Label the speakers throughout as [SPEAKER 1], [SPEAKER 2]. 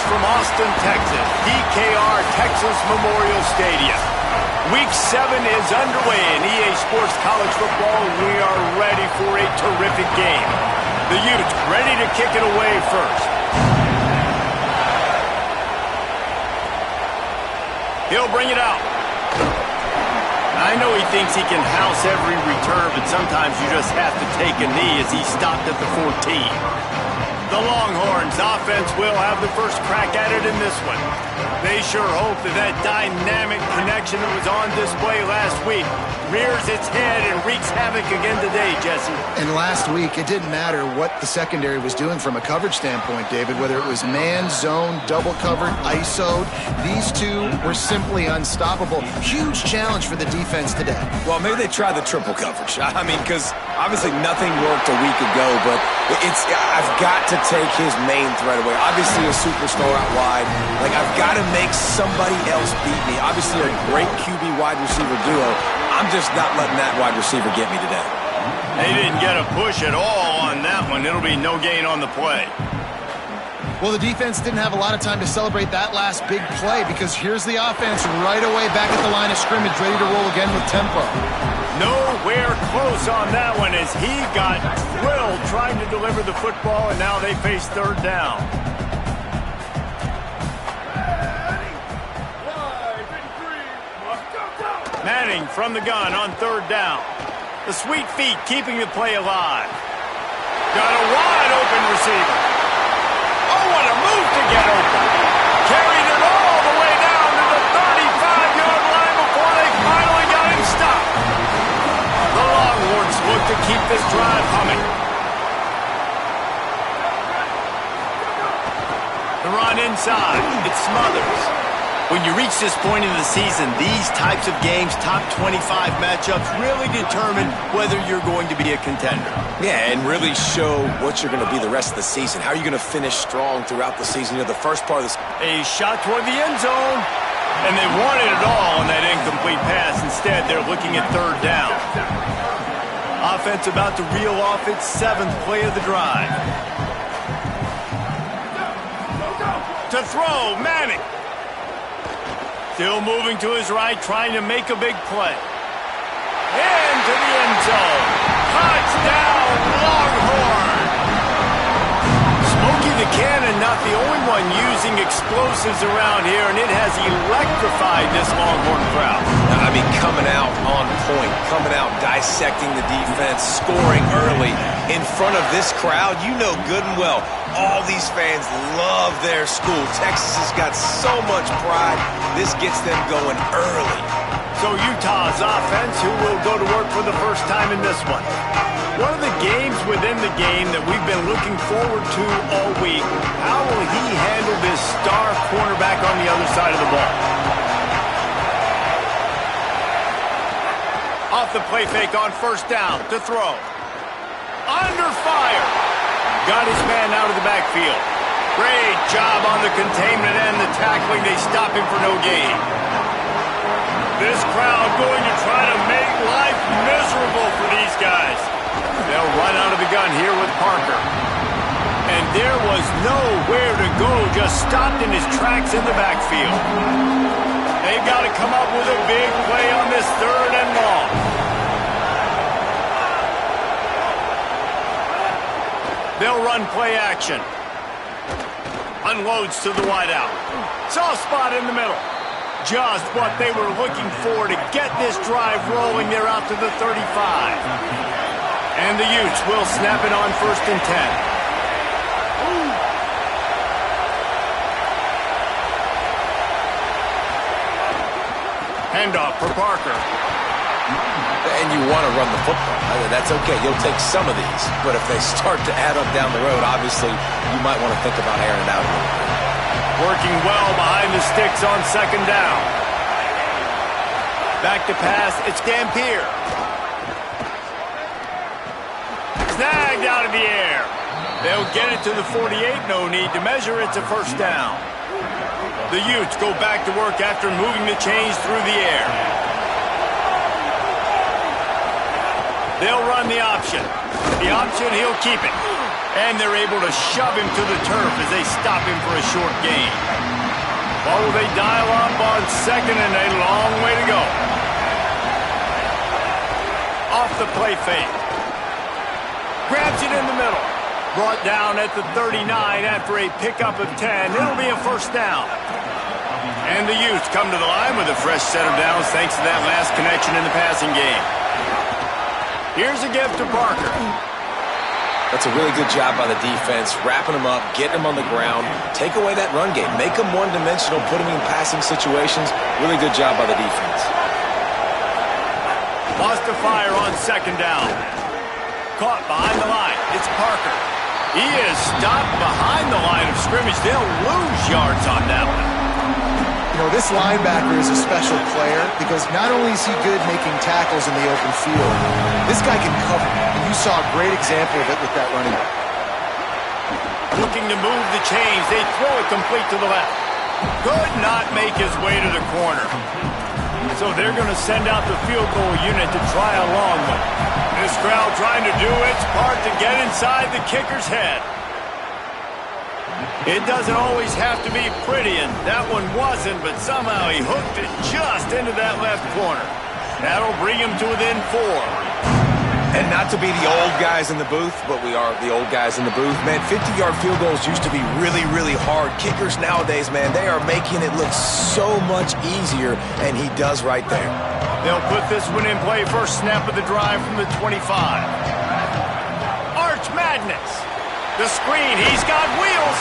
[SPEAKER 1] from Austin, Texas, DKR Texas Memorial Stadium. Week 7 is underway in EA Sports College Football. We are ready for a terrific game. The Utes ready to kick it away first. He'll bring it out. I know he thinks he can house every return, but sometimes you just have to take a knee as he stopped at the 14. The Longhorns offense will have the first crack at it in this one. They sure hope that dynamic connection that was on display last week rears its head and wreaks havoc again today, Jesse.
[SPEAKER 2] And last week, it didn't matter what the secondary was doing from a coverage standpoint, David, whether it was man, zone, double covered, ISO'd. These two were simply unstoppable. Huge challenge for the defense today.
[SPEAKER 3] Well, maybe they tried the triple coverage. I mean, because obviously nothing worked a week ago, but I've got to take his main threat away. Obviously a superstar out wide. Like, I've got to make somebody else beat me. Obviously a great QB wide receiver duo. I'm just not letting that wide receiver get me today.
[SPEAKER 1] They didn't get a push at all on that one. It'll be no gain on the play.
[SPEAKER 2] Well, the defense didn't have a lot of time to celebrate that last big play because here's the offense right away back at the line of scrimmage, ready to roll again with tempo.
[SPEAKER 1] Nowhere close on that one as he got thrilled trying to deliver the football, and now they face third down. Manning from the gun on third down. The sweet feet keeping the play alive. Got a wide open receiver. Oh, what a move to get open. Carried it all the way down to the 35-yard line before they finally got him stopped. The Longhorns look to keep this drive humming. The run inside. It smothers. When you reach this point in the season, these types of games, top 25 matchups, really determine whether you're going to be a contender.
[SPEAKER 3] Yeah, and really show what you're going to be the rest of the season. How are you going to finish strong throughout the season? You know, the first part of the...
[SPEAKER 1] A shot toward the end zone, and they wanted it all on that incomplete pass. Instead, they're looking at third down. Offense about to reel off its 7th play of the drive. To throw, Manning. Still moving to his right, trying to make a big play. Into the end zone. Touchdown, Longhorn! Smokey the Cannon, not the only one using explosives around here, and it has electrified this Longhorn crowd.
[SPEAKER 3] I mean, coming out on point, coming out dissecting the defense, scoring early in front of this crowd. You know good and well, all these fans love their school. Texas has got so much pride. This gets them going early.
[SPEAKER 1] So Utah's offense, who will go to work for the first time in this one. One of the games within the game that we've been looking forward to all week. How will he handle this star cornerback on the other side of the ball? Off the play fake on first down to throw. Under fire. Got his man out of the backfield. Great job on the containment and the tackling. They stop him for no gain. This crowd going to try to make life miserable for these guys. They'll run out of the gun here with Parker. And there was nowhere to go, just stopped in his tracks in the backfield. They've got to come up with a big play on this third and long. They'll run play action. Unloads to the wideout. Soft spot in the middle. Just what they were looking for to get this drive rolling. They're out to the 35. And the Utes will snap it on 1st and 10. Handoff for Parker.
[SPEAKER 3] And you want to run the football. That's okay. You'll take some of these. But if they start to add up down the road, obviously, you might want to think about airing it out a little bit.
[SPEAKER 1] Working well behind the sticks on second down. Back to pass. It's Dampier. Snagged out of the air. They'll get it to the 48. No need to measure. It's a first down. The Utes go back to work after moving the chains through the air. They'll run the option. The option, he'll keep it. And they're able to shove him to the turf as they stop him for a short gain. Oh, they dial up on second and a long way to go. Off the play fake. Grabs it in the middle. Brought down at the 39 after a pickup of 10. It'll be a first down. And the Utes come to the line with a fresh set of downs thanks to that last connection in the passing game. Here's a gift to Parker.
[SPEAKER 3] That's a really good job by the defense, wrapping them up, getting them on the ground, take away that run game, make them one-dimensional, put them in passing situations. Really good job by the defense.
[SPEAKER 1] Lost to fire on second down. Caught behind the line. It's Parker. He is stopped behind the line of scrimmage. They'll lose yards on that one.
[SPEAKER 2] You know, this linebacker is a special player because not only is he good making tackles in the open field, this guy can cover. And you saw a great example of it with that running back.
[SPEAKER 1] Looking to move the chains. They throw it complete to the left. Could not make his way to the corner. So they're going to send out the field goal unit to try a long one. This crowd trying to do its part to get inside the kicker's head. It doesn't always have to be pretty, and that one wasn't, but somehow he hooked it just into that left corner. That'll bring him to within 4.
[SPEAKER 3] And not to be the old guys in the booth, but we are the old guys in the booth. Man, 50-yard field goals used to be really, really hard. Kickers nowadays, man, they are making it look so much easier, and he does right there.
[SPEAKER 1] They'll put this one in play. First snap of the drive from the 25. Arch Madness. The screen. He's got wheels.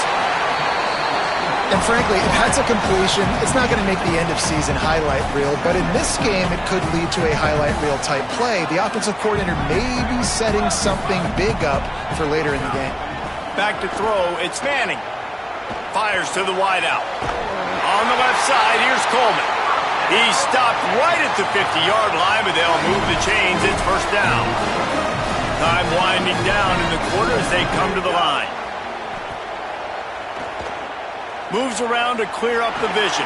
[SPEAKER 2] And frankly, if that's a completion, it's not going to make the end-of-season highlight reel, but in this game, it could lead to a highlight reel type play. The offensive coordinator may be setting something big up for later in the game.
[SPEAKER 1] Back to throw. It's Manning. Fires to the wideout. On the left side, here's Coleman. He's stopped right at the 50-yard line, but they'll move the chains. It's first down. Time winding down in the quarter as they come to the line. Moves around to clear up the vision.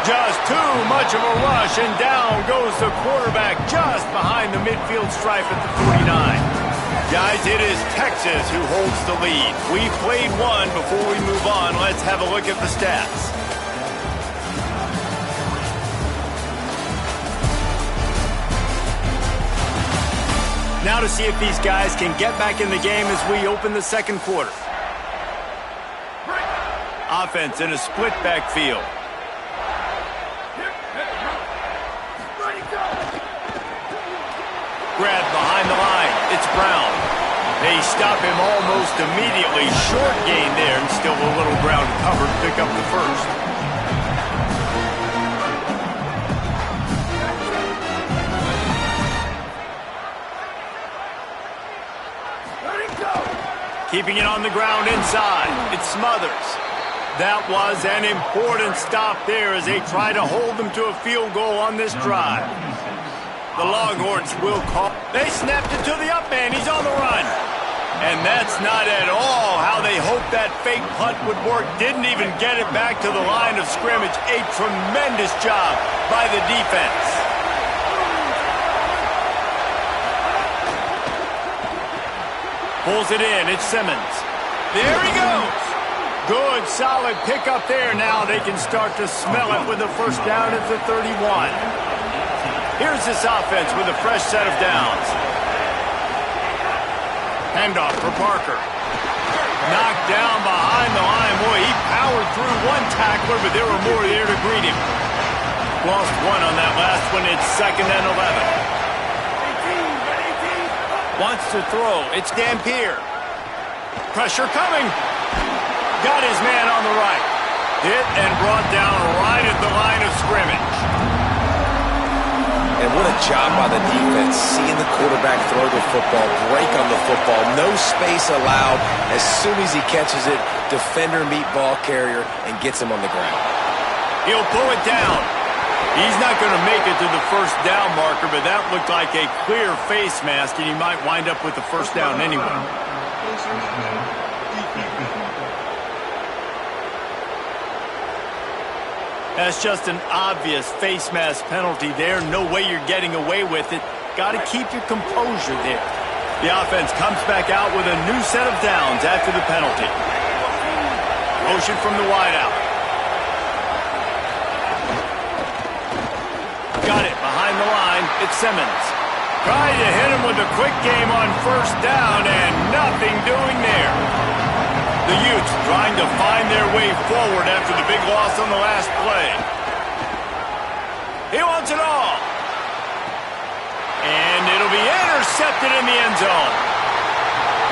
[SPEAKER 1] Just too much of a rush, and down goes the quarterback just behind the midfield stripe at the 49. Guys, it is Texas who holds the lead. We played one. Before we move on, let's have a look at the stats. Now to see if these guys can get back in the game as we open the second quarter. Offense in a split backfield. Grabbed behind the line. It's Brown. They stop him almost immediately. Short gain there, and still a little ground covered. Pick up the first. Keeping it on the ground inside. It's Smothers. That was an important stop there as they try to hold them to a field goal on this drive. The Longhorns will call. They snapped it to the up man. He's on the run. And that's not at all how they hoped that fake punt would work. Didn't even get it back to the line of scrimmage. A tremendous job by the defense. Pulls it in. It's Simmons. There he goes. Good, solid pickup there. Now they can start to smell it with a first down at the 31. Here's this offense with a fresh set of downs. Handoff for Parker. Knocked down behind the line. Boy, he powered through one tackler, but there were more there to greet him. Lost one on that last one. It's 2nd and 11. Wants to throw. It's Dampier. Pressure coming. Got his man on the right. Hit and brought down right at the line of scrimmage.
[SPEAKER 3] And what a job by the defense, seeing the quarterback throw the football, break on the football, no space allowed. As soon as he catches it, defender meet ball carrier and gets him on the ground.
[SPEAKER 1] He'll pull it down. He's not going to make it to the first down marker, but that looked like a clear face mask, and he might wind up with the first down anyway. That's just an obvious face mask penalty there. No way you're getting away with it. Got to keep your composure there. The offense comes back out with a new set of downs after the penalty. Motion from the wideout. Got it behind the line. It's Simmons. Trying to hit him with a quick game on first down and nothing doing there. The Utes trying to find their way forward after the big loss on the last play. He wants it all. And it'll be intercepted in the end zone.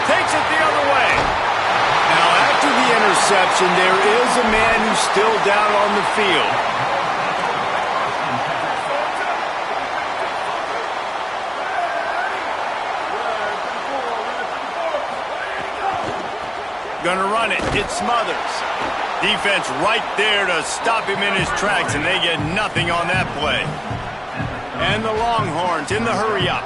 [SPEAKER 1] Takes it the other way. Now, after the interception, there is a man who's still down on the field. Gonna run it. It's Smothers. Defense right there to stop him in his tracks, and they get nothing on that play. And the Longhorns in the hurry-up.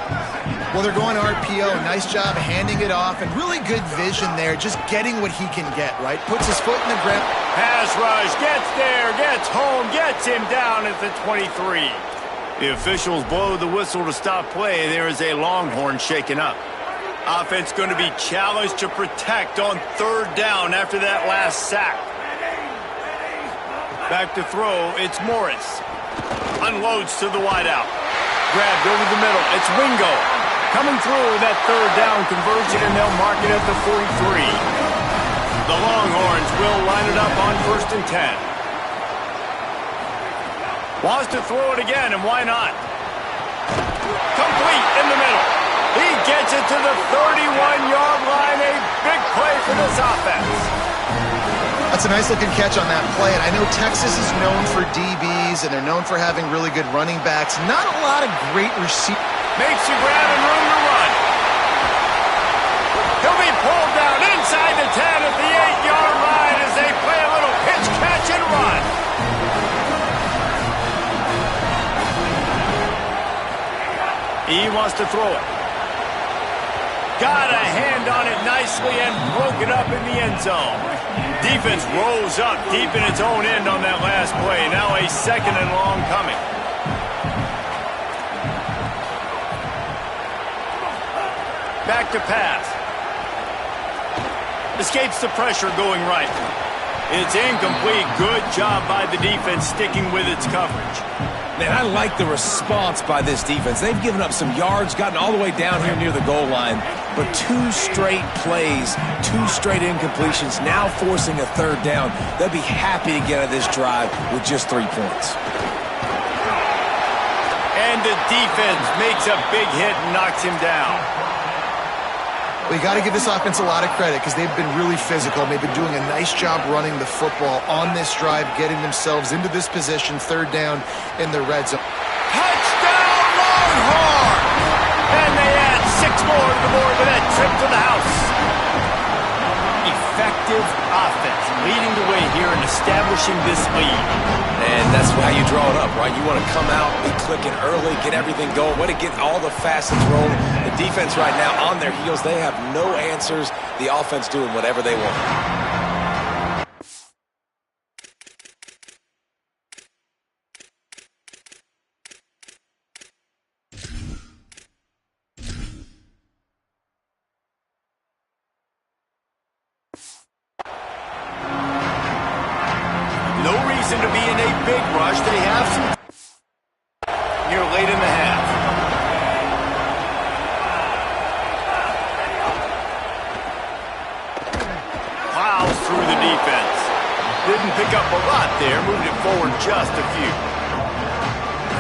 [SPEAKER 2] Well, they're going RPO. Nice job handing it off, and really good vision there, just getting what he can get, right? Puts his foot in the ground.
[SPEAKER 1] Pass rush, gets there, gets home, gets him down at the 23. The officials blow the whistle to stop play. There is a Longhorn shaken up. Offense going to be challenged to protect on third down after that last sack. Back to throw, it's Morris. Unloads to the wideout. Grabbed over the middle, it's Wingo. Coming through that third down conversion, and they'll mark it at the 43. The Longhorns will line it up on 1st and 10. Wants to throw it again, and why not? Complete in the middle. He gets it to the 31-yard line. A big play for this offense.
[SPEAKER 2] That's a nice-looking catch on that play, and I know Texas is known for DBs, and they're known for having really good running backs. Not a lot of great receivers.
[SPEAKER 1] Makes you grab and room to run. He'll be pulled down inside the 10 at the 8-yard line as they play a little pitch, catch, and run. He wants to throw it. Got a hand on it nicely and broke it up in the end zone. Defense rolls up deep in its own end on that last play. Now a 2nd and long coming. Back to pass. Escapes the pressure going right. It's incomplete. Good job by the defense sticking with its coverage.
[SPEAKER 3] Man, I like the response by this defense. They've given up some yards, gotten all the way down here near the goal line, but 2 straight plays, 2 straight incompletions, now forcing a third down. They'll be happy to get out of this drive with just 3 points.
[SPEAKER 1] And the defense makes a big hit and knocks him down.
[SPEAKER 2] Well, you got to give this offense a lot of credit because they've been really physical. They've been doing a nice job running the football on this drive, getting themselves into this position, third down in the red zone.
[SPEAKER 1] Touchdown, Longhorn! And they add 6 more to the board with that trip to the house. Effective offense leading the way here and establishing this lead.
[SPEAKER 3] And that's how you draw it up, right? You want to come out, be clicking early, get everything going, want to get all the facets rolling. The defense right now on their heels, they have no answers. The offense doing whatever they want.
[SPEAKER 1] No reason to be in a big rush. They have some here late in the half. Plows through the defense. Didn't pick up a lot there. Moved it forward just a few.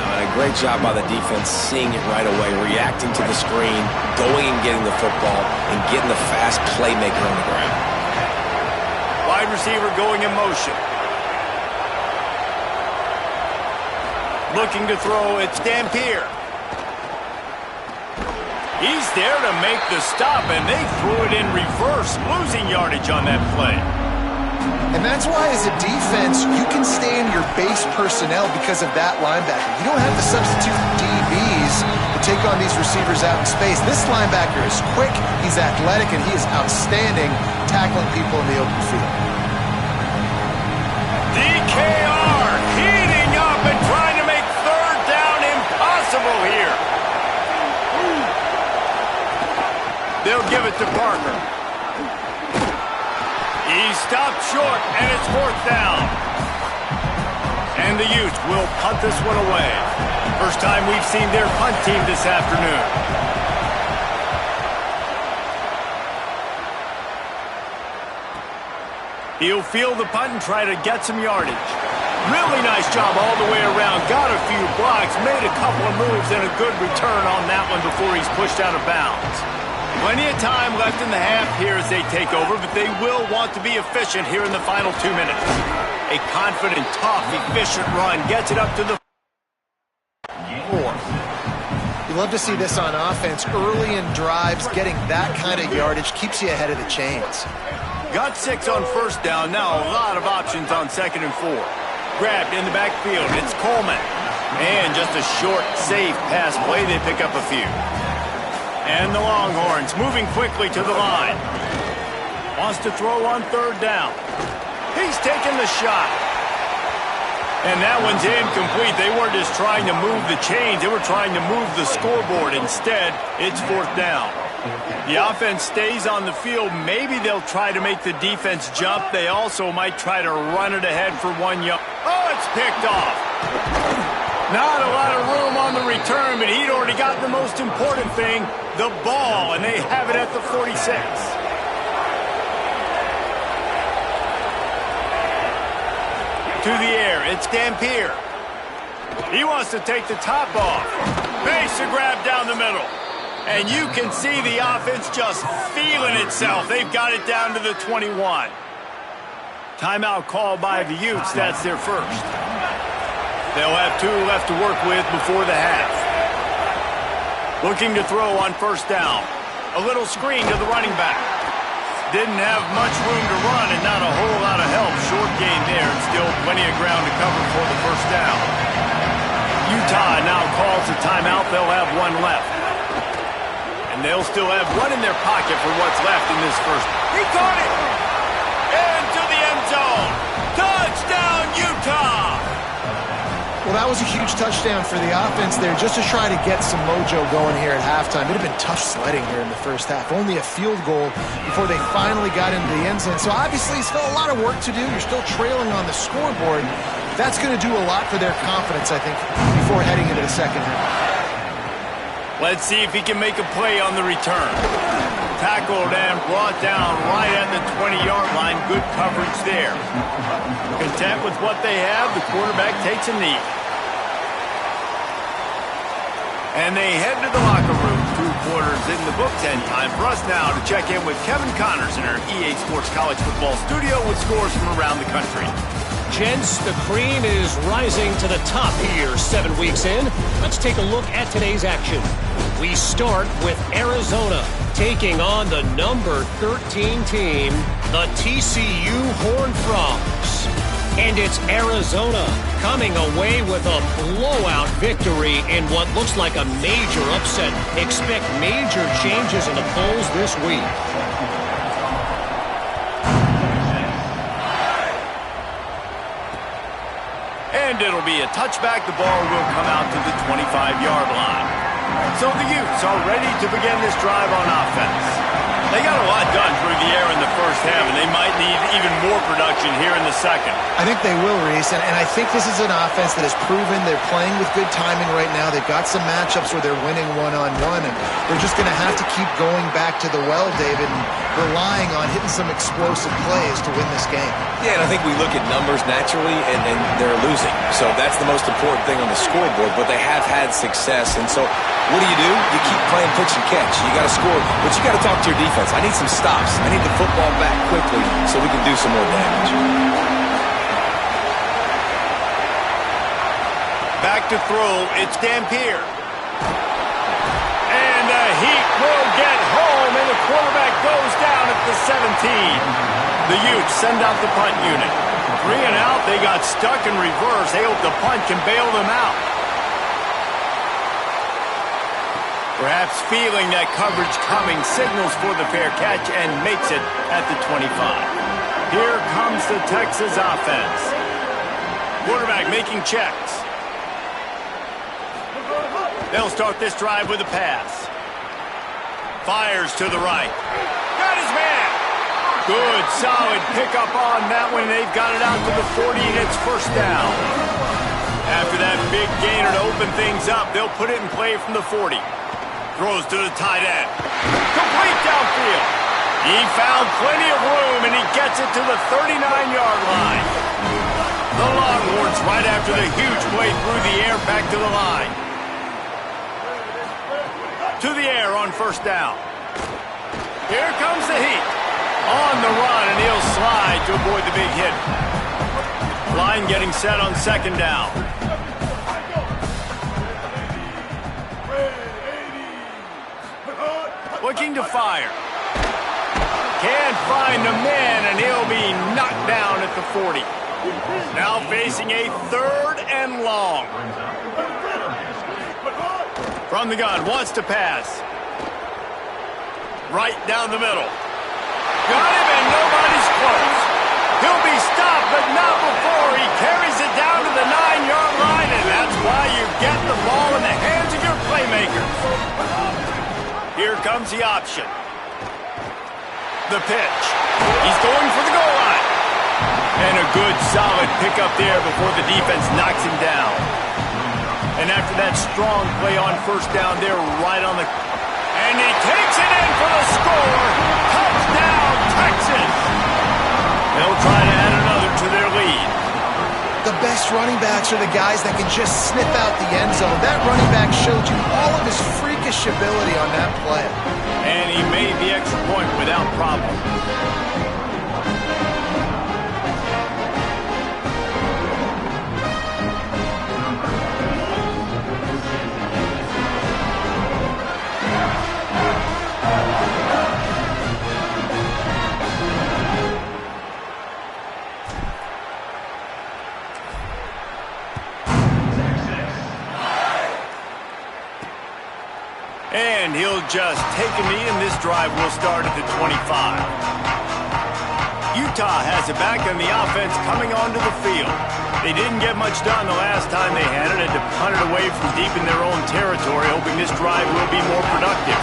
[SPEAKER 3] And a great job by the defense seeing it right away, reacting to the screen, going and getting the football, and getting the fast playmaker on the ground.
[SPEAKER 1] Wide receiver going in motion. Looking to throw, it's Dampier. He's there to make the stop, and they threw it in reverse, losing yardage on that play.
[SPEAKER 2] And that's why, as a defense, you can stay in your base personnel because of that linebacker. You don't have to substitute DBs to take on these receivers out in space. This linebacker is quick, he's athletic, and he is outstanding tackling people in the open field.
[SPEAKER 1] DKR heating up and trying to make third down impossible here. They'll give it to Parker. He stopped short, and it's 4th down. And the Utes will punt this one away. First time we've seen their punt team this afternoon. He'll field the punt and try to get some yardage. Really nice job all the way around. Got a few blocks, made a couple of moves, and a good return on that one before he's pushed out of bounds. Plenty of time left in the half here as they take over, but they will want to be efficient here in the final 2 minutes. A confident, tough, efficient run gets it up to the 4.
[SPEAKER 2] You love to see this on offense. Early in drives, getting that kind of yardage keeps you ahead of the chains.
[SPEAKER 1] Got 6 on 1st down. Now a lot of options on 2nd and 4. Grabbed in the backfield. It's Coleman. And just a short, safe pass play. They pick up a few. And the Longhorns moving quickly to the line. Wants to throw on 3rd down. He's taking the shot. And that one's incomplete. They weren't just trying to move the chains. They were trying to move the scoreboard. Instead, it's 4th down. The offense stays on the field. Maybe they'll try to make the defense jump. They also might try to run it ahead for 1 yard. Oh, it's picked off. Not a lot of room on the return, but he'd already got the most important thing, the ball, and they have it at the 46. To the air, it's Dampier. He wants to take the top off. Makes a grab down the middle. And you can see the offense just feeling itself. They've got it down to the 21. Timeout called by the Utes. That's their first. They'll have 2 left to work with before the half. Looking to throw on 1st down. A little screen to the running back. Didn't have much room to run and not a whole lot of help. Short gain there and still plenty of ground to cover for the 1st down. Utah now calls a timeout. They'll have 1 left. And they'll still have 1 in their pocket for what's left in this first. He caught it! Into the end zone. Touchdown, Utah!
[SPEAKER 2] Well, that was a huge touchdown for the offense there, just to try to get some mojo going here at halftime. It would have been tough sledding here in the first half. Only a field goal before they finally got into the end zone. So obviously still a lot of work to do. You're still trailing on the scoreboard. That's going to do a lot for their confidence, I think, before heading into the second half.
[SPEAKER 1] Let's see if he can make a play on the return. Tackled and brought down right at the 20-yard line. Good coverage there. Content with what they have, the quarterback takes a knee. And they head to the locker room. 2 quarters in the books, and time for us now to check in with Kevin Connors in our EA Sports College Football studio with scores from around the country.
[SPEAKER 4] Gents, the cream is rising to the top here 7 weeks in. Let's take a look at today's action. We start with Arizona taking on the number 13 team, the TCU Horned Frogs. And it's Arizona coming away with a blowout victory in what looks like a major upset. Expect major changes in the polls this week.
[SPEAKER 1] And it'll be a touchback. The ball will come out to the 25-yard line. So the Utes are ready to begin this drive on offense. They got a lot done through the air in the first half, and they might need even more production here in the second.
[SPEAKER 2] I think they will, Reese, and I think this is an offense that has proven they're playing with good timing right now. They've got some matchups where they're winning one-on-one, and they're just going to have to keep going back to the well, David, and relying on hitting some explosive plays to win this game.
[SPEAKER 3] Yeah, and I think we look at numbers naturally, and they're losing. So that's the most important thing on the scoreboard, but they have had success. And so what do? You keep playing pitch and catch. You got to score, but you got to talk to your defense. I need some stops. I need the football back quickly so we can do some more damage.
[SPEAKER 1] Back to throw, it's Dampier. And the Heat will get home, and the quarterback goes down at the 17. The Utes send out the punt unit. 3 and out, they got stuck in reverse. They hope the punt can bail them out. Perhaps feeling that coverage coming, signals for the fair catch and makes it at the 25. Here comes the Texas offense. Quarterback making checks. They'll start this drive with a pass. Fires to the right. Got his man. Good, solid pickup on that one. They've got it out to the 40, and it's first down. After that big gainer to open things up, they'll put it in play from the 40. Throws to the tight end. Complete downfield. He found plenty of room, and he gets it to the 39-yard line. The Longhorns right after the huge play through the air back to the line. To the air on first down. Here comes the heat. On the run, and he'll slide to avoid the big hit. Line getting set on second down. Looking to fire. Can't find the man, and he'll be knocked down at the 40. Now facing a third and long. From the gun, wants to pass. Right down the middle. Got him, and nobody's close. He'll be stopped, but not before he carries it down to the 9-yard line, and that's why you get the ball in the hands of your playmakers. Here comes the option. The pitch. He's going for the goal line. And a good, solid pickup there before the defense knocks him down. And after that strong play on first down, they're right on the... And he takes it in for the score. Touchdown, Texas. They'll try to add another to their lead.
[SPEAKER 2] The best running backs are the guys that can just snip out the end zone. That running back showed you all of his freakish ability on that play.
[SPEAKER 1] And he made the extra point without problem. And he'll just take a knee, and this drive will start at the 25. Utah has it back, and the offense coming onto the field. They didn't get much done the last time they had it, and to punt it away from deep in their own territory, hoping this drive will be more productive.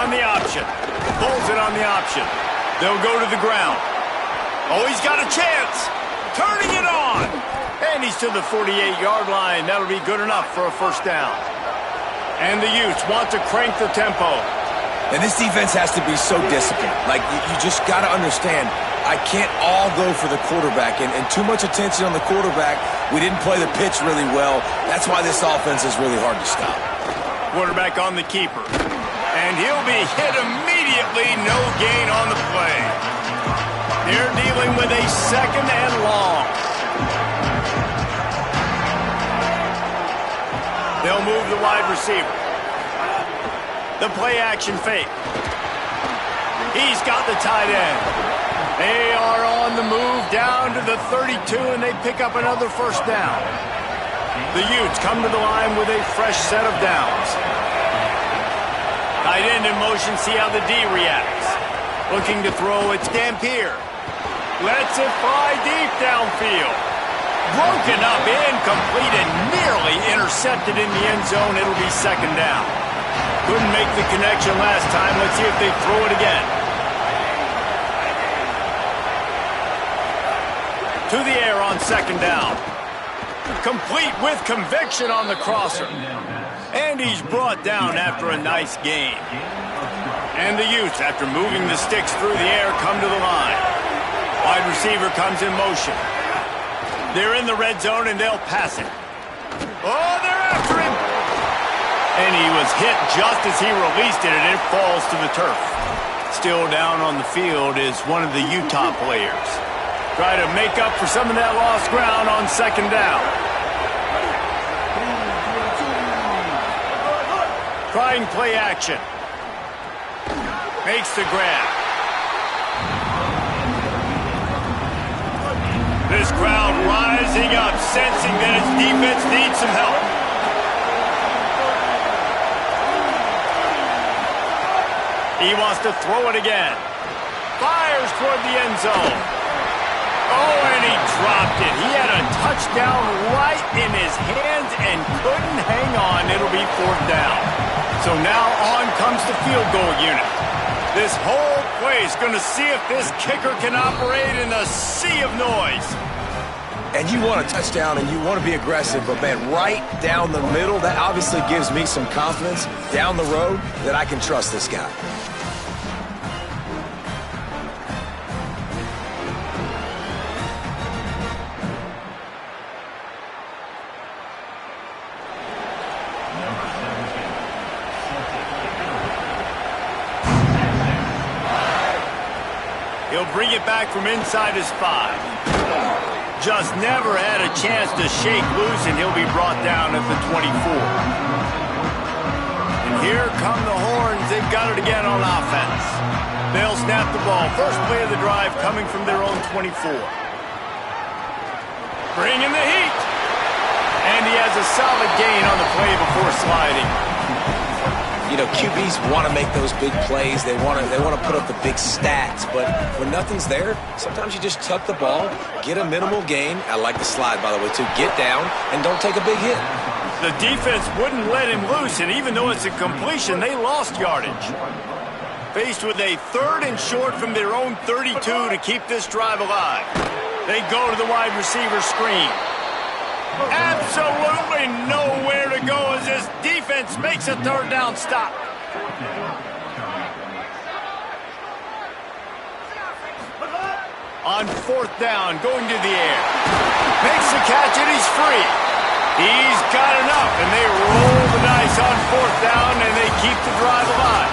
[SPEAKER 1] On the option. Pulls it on the option. They'll go to the ground. Oh, he's got a chance. Turning it on. And he's to the 48-yard line. That'll be good enough for a first down. And the Utes want to crank the tempo.
[SPEAKER 3] And this defense has to be so disciplined. Like, you just got to understand, I can't all go for the quarterback. And too much attention on the quarterback. We didn't play the pitch really well. That's why this offense is really hard to stop.
[SPEAKER 1] Quarterback on the keeper. And he'll be hit immediately. No gain on the play. They're dealing with a second and long. They'll move the wide receiver. The play action fake. He's got the tight end. They are on the move down to the 32, and they pick up another first down. The Utes come to the line with a fresh set of downs. Tight end in motion, see how the D reacts. Looking to throw, it's Dampier. Lets it fly deep downfield. Broken up, incomplete, and nearly intercepted in the end zone. It'll be second down. Couldn't make the connection last time. Let's see if they throw it again. To the air on second down. Complete with conviction on the crosser. And he's brought down after a nice gain. And the Utes, after moving the sticks through the air, come to the line. Wide receiver comes in motion. They're in the red zone, and they'll pass it. Oh, they're after him! And he was hit just as he released it, and it falls to the turf. Still down on the field is one of the Utah players. Try to make up for some of that lost ground on second down. Trying play action. Makes the grab. This crowd rising up, sensing that its defense needs some help. He wants to throw it again. Fires toward the end zone. Oh, and he dropped it. He had a touchdown right his hands and couldn't hang on. It'll be 4th down. So now on comes the field goal unit. This whole play is going to see if this kicker can operate in a sea of noise.
[SPEAKER 3] And you want a touchdown and you want to be aggressive, but man, right down the middle, that obviously gives me some confidence down the road that I can trust this guy.
[SPEAKER 1] He'll bring it back from inside his 5. Just never had a chance to shake loose, and he'll be brought down at the 24. And here come the horns. They've got it again on offense. They'll snap the ball. First play of the drive coming from their own 24. Bringing the heat. And he has a solid gain on the play before sliding.
[SPEAKER 3] You know, QBs want to make those big plays. They want to put up the big stats. But when nothing's there, sometimes you just tuck the ball, get a minimal gain. I like the slide, by the way, too. Get down and don't take a big hit.
[SPEAKER 1] The defense wouldn't let him loose, and even though it's a completion, they lost yardage. Faced with a 3rd and short from their own 32 to keep this drive alive. They go to the wide receiver screen. Absolutely nowhere to go as this defense makes a 3rd down stop. On 4th down, going to the air. Makes the catch and he's free. He's got enough, and they roll the dice on 4th down, and they keep the drive alive.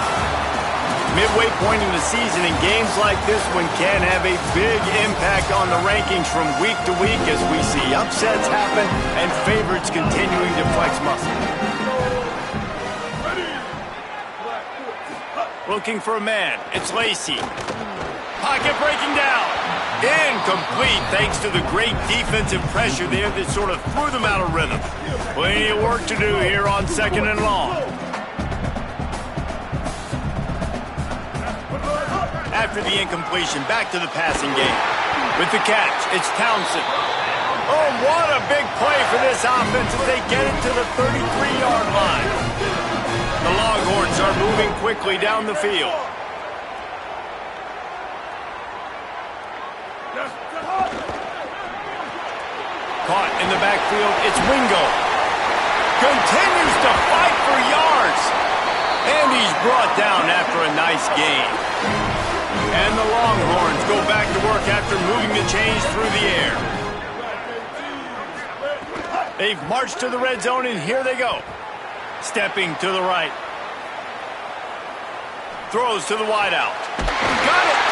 [SPEAKER 1] Midway point in the season, and games like this one can have a big impact on the rankings from week to week as we see upsets happen and favorites continuing to flex muscle. Looking for a man. It's Lacey. Pocket breaking down. Incomplete thanks to the great defensive pressure there that sort of threw them out of rhythm. Plenty of work to do here on 2nd and long. After the incompletion, back to the passing game. With the catch, it's Townsend. Oh, what a big play for this offense as they get it to the 33-yard line. The Longhorns are moving quickly down the field. Caught in the backfield, it's Wingo. Continues to fight for yards. And he's brought down after a nice gain. And the Longhorns go back to work after moving the chains through the air. They've marched to the red zone, and here they go. Stepping to the right. Throws to the wideout. Got it!